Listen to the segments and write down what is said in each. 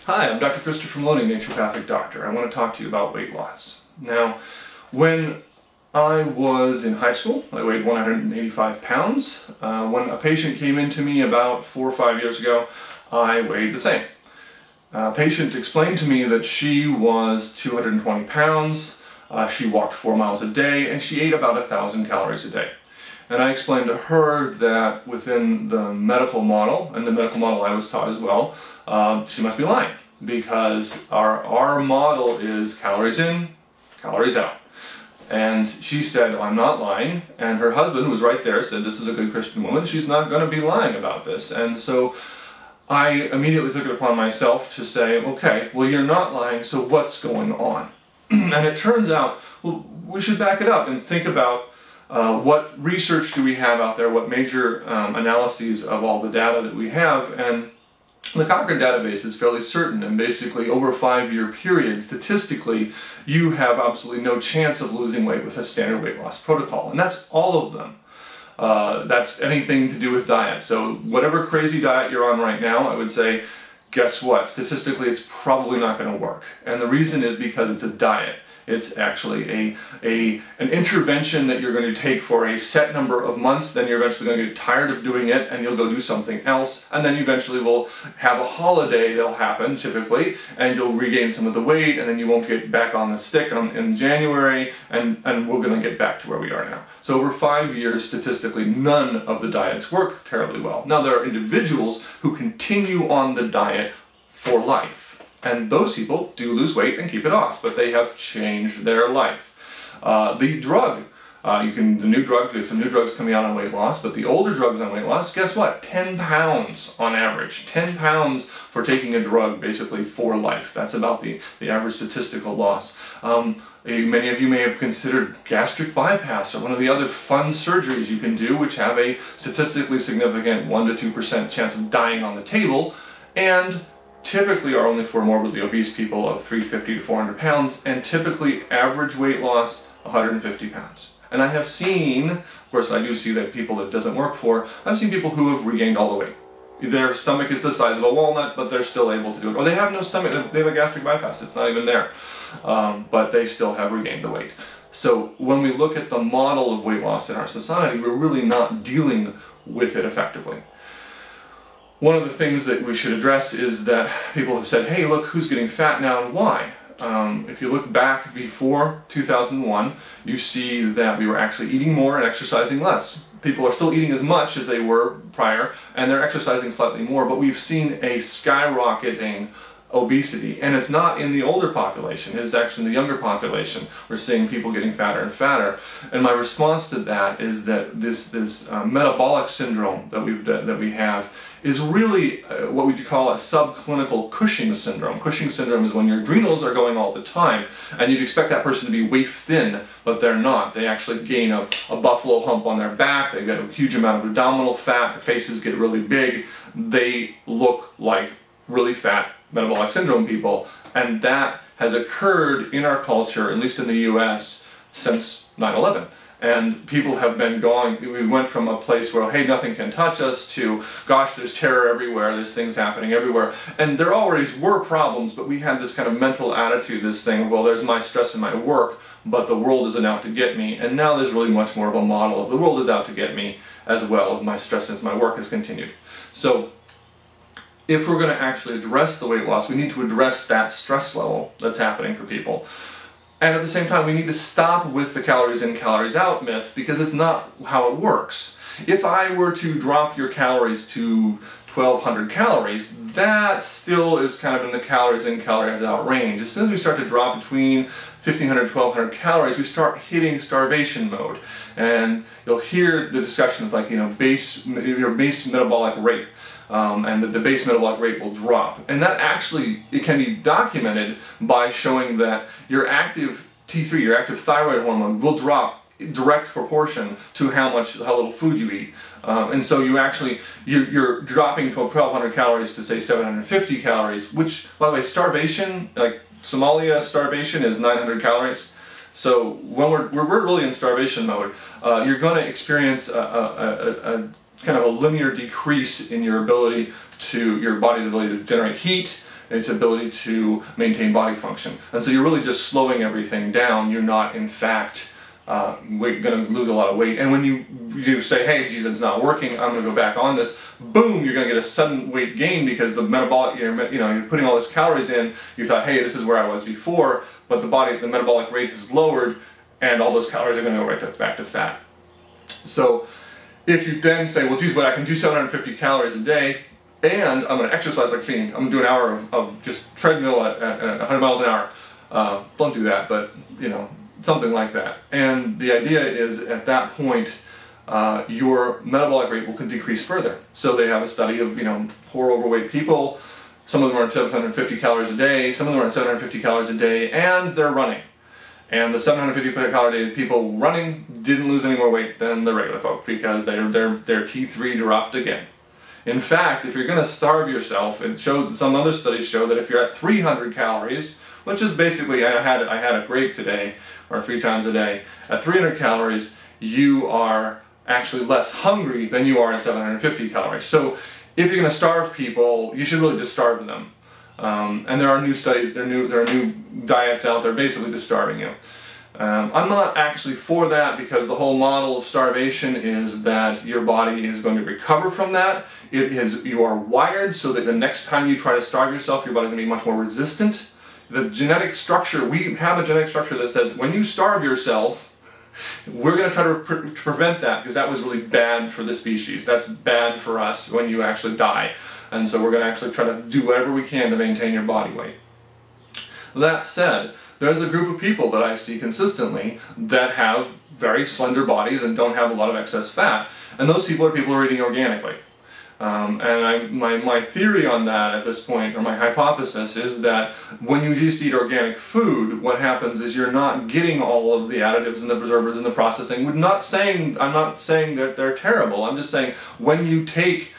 Hi, I'm Dr. Christopher Maloney, naturopathic doctor. I want to talk to you about weight loss. Now, when I was in high school, I weighed 185 pounds. When a patient came in to me about 4 or 5 years ago, I weighed the same. A patient explained to me that she was 220 pounds, she walked 4 miles a day, and she ate about 1,000 calories a day. And I explained to her that within the medical model, and the medical model I was taught as well, she must be lying, because our model is calories in, calories out. And she said, "Oh, I'm not lying," and her husband, who was right there, said, "This is a good Christian woman, she's not going to be lying about this." And so I immediately took it upon myself to say, okay, well, you're not lying, so what's going on? And it turns out, well, we should back it up and think about what research do we have out there, what major analyses of all the data that we have. And the Cochrane database is fairly certain, and basically over a 5-year period, statistically, you have absolutely no chance of losing weight with a standard weight loss protocol, and that's all of them. That's anything to do with diet. So whatever crazy diet you're on right now, I would say, guess what? Statistically, it's probably not going to work. And the reason is because it's a diet. It's actually an intervention that you're going to take for a set number of months, then you're eventually going to get tired of doing it and you'll go do something else, and then you eventually will have a holiday that'll happen, typically, and you'll regain some of the weight, and then you won't get back on the stick in January, and we're going to get back to where we are now. So over 5 years, statistically, none of the diets work terribly well. Now, there are individuals who continue on the diet for life. And those people do lose weight and keep it off, but they have changed their life. The drug, the new drug, there's some new drugs coming out on weight loss, but the older drugs on weight loss, guess what? 10 pounds on average. 10 pounds for taking a drug, basically, for life. That's about the average statistical loss. Many of you may have considered gastric bypass or one of the other fun surgeries you can do, which have a statistically significant 1 to 2% chance of dying on the table, and typically are only for morbidly obese people of 350 to 400 pounds, and typically average weight loss 150 pounds. And I have seen, of course I do see that people that doesn't work for, I've seen people who have regained all the weight. Their stomach is the size of a walnut, but they're still able to do it. Or they have no stomach, they have a gastric bypass, it's not even there. But they still have regained the weight. So when we look at the model of weight loss in our society, we're really not dealing with it effectively. One of the things that we should address is that people have said, hey, look, who's getting fat now and why? If you look back before 2001, you see that we were actually eating more and exercising less. People are still eating as much as they were prior, and they're exercising slightly more, but we've seen a skyrocketing obesity, and it's not in the older population, it's actually in the younger population. We're seeing people getting fatter and fatter, and my response to that is that this metabolic syndrome that we have is really what we call a subclinical Cushing syndrome. Cushing syndrome is when your adrenals are going all the time, and you'd expect that person to be waif thin, but they're not. They actually gain a buffalo hump on their back, they've got a huge amount of abdominal fat, their faces get really big, they look like really fat metabolic syndrome people, and that has occurred in our culture, at least in the US, since 9/11. And people have been going, we went from a place where, hey, nothing can touch us, to, gosh, there's terror everywhere, there's things happening everywhere. And there always were problems, but we had this kind of mental attitude, this thing of, well, there's my stress and my work, but the world isn't out to get me. And now there's really much more of a model of the world is out to get me as well, as my stress and my work has continued. So if we're going to actually address the weight loss, we need to address that stress level that's happening for people. And at the same time, we need to stop with the calories in, calories out myth, because it's not how it works. If I were to drop your calories to 1,200 calories, that still is kind of in the calories in, calories out range. As soon as we start to drop between 1,500 1,200 calories, we start hitting starvation mode. And you'll hear the discussion of, like, your base metabolic rate. And that the base metabolic rate will drop. And that actually, it can be documented by showing that your active T3, your active thyroid hormone, will drop in direct proportion to how little food you eat. And so you're dropping from 1,200 calories to, say, 750 calories, which, by the way, starvation, like Somalia starvation, is 900 calories. So when we're really in starvation mode, you're going to experience kind of a linear decrease in your body's ability to generate heat, its ability to maintain body function. And so you're really just slowing everything down. You're not, in fact, going to lose a lot of weight. And when you say, hey, geez, it's not working, I'm going to go back on this, boom, you're going to get a sudden weight gain because the metabolic, you're putting all these calories in. You thought, hey, this is where I was before, but the metabolic rate is lowered, and all those calories are going to go right back to fat. So if you then say, well, geez, but I can do 750 calories a day, and I'm going to exercise like a fiend. I'm going to do an hour of just treadmill at 100 miles an hour. Don't do that, but something like that. And the idea is, at that point, your metabolic rate will decrease further. So they have a study of poor overweight people. Some of them are on 750 calories a day. Some of them are on 750 calories a day, and they're running. And the 750 calorie a day people running didn't lose any more weight than the regular folk because their T3 dropped again. In fact, if you're going to starve yourself, some other studies show that if you're at 300 calories, which is basically, I had a grape today, or 3 times a day, at 300 calories, you are actually less hungry than you are at 750 calories. So if you're going to starve people, you should really just starve them. And there are new studies, there are new diets out there basically just starving you. I'm not actually for that, because the whole model of starvation is that your body is going to recover from that. You are wired so that the next time you try to starve yourself, your body's going to be much more resistant. The genetic structure, we have a genetic structure that says when you starve yourself, we're going to try to prevent that, because that was really bad for the species. That's bad for us when you actually die. And so we're going to actually try to do whatever we can to maintain your body weight. That said, there's a group of people that I see consistently that have very slender bodies and don't have a lot of excess fat. And those people are who are eating organically. My theory on that at this point, or my hypothesis, is that when you just eat organic food, what happens is you're not getting all of the additives and the preservatives and the processing. I'm not saying that they're terrible. I'm just saying when you take,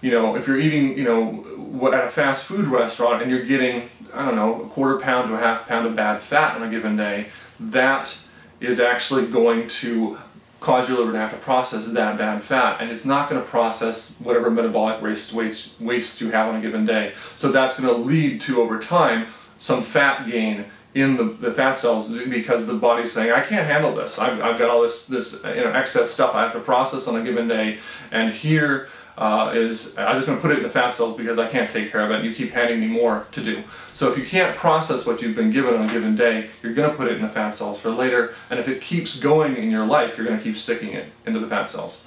if you're eating, at a fast food restaurant and you're getting, I don't know, a quarter pound to a half pound of bad fat on a given day, that is actually going to cause your liver to have to process that bad fat, and it's not going to process whatever metabolic waste you have on a given day. So that's going to lead to, over time, some fat gain in the fat cells, because the body's saying, I can't handle this. I've got all this excess stuff I have to process on a given day, and here I'm just going to put it in the fat cells because I can't take care of it, and you keep handing me more to do. So if you can't process what you've been given on a given day, you're going to put it in the fat cells for later, and if it keeps going in your life, you're going to keep sticking it into the fat cells.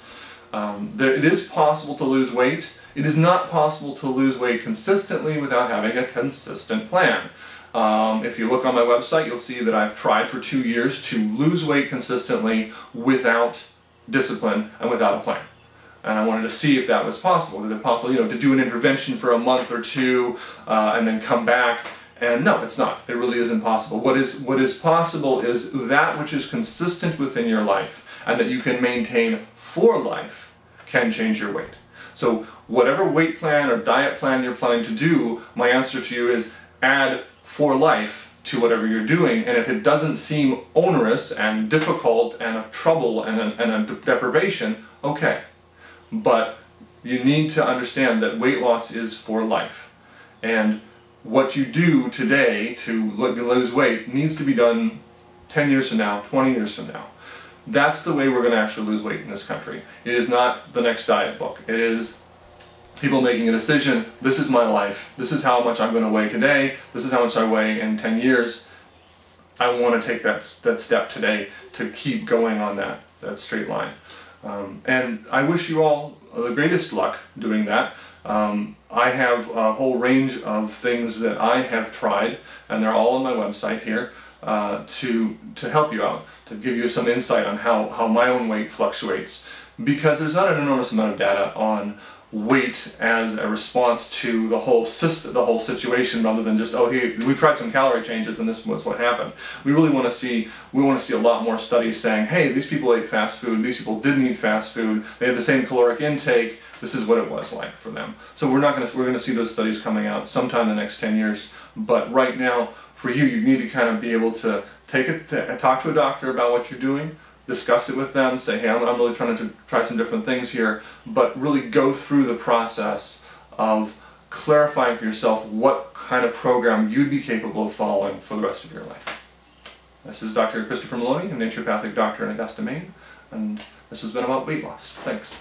It is possible to lose weight. It is not possible to lose weight consistently without having a consistent plan. If you look on my website, you'll see that I've tried for 2 years to lose weight consistently without discipline and without a plan. And I wanted to see if that was possible. Is it possible, to do an intervention for a month or two and then come back? And no, it's not. It really isn't possible. What is possible is that which is consistent within your life and that you can maintain for life can change your weight. So whatever weight plan or diet plan you're planning to do, my answer to you is add for life to whatever you're doing. And if it doesn't seem onerous and difficult and a trouble and a deprivation, okay. But you need to understand that weight loss is for life. And what you do today to lose weight needs to be done 10 years from now, 20 years from now. That's the way we're going to actually lose weight in this country. It is not the next diet book. It is people making a decision, this is my life, this is how much I'm going to weigh today, this is how much I weigh in 10 years. I want to take that step today to keep going on that straight line. And I wish you all the greatest luck doing that. I have a whole range of things that I have tried, and they're all on my website here, to help you out, to give you some insight on how my own weight fluctuates, because there's not an enormous amount of data on weight as a response to the whole situation, rather than just, oh, hey, we tried some calorie changes and this was what happened. We really want to see a lot more studies saying, hey, these people ate fast food, these people didn't eat fast food, they had the same caloric intake, this is what it was like for them. So we're going to see those studies coming out sometime in the next 10 years. But right now, for you need to kind of be able to talk to a doctor about what you're doing, discuss it with them, say, hey, I'm really trying to try some different things here, but really go through the process of clarifying for yourself what kind of program you'd be capable of following for the rest of your life. This is Dr. Christopher Maloney, a naturopathic doctor in Augusta, Maine, and this has been about weight loss. Thanks.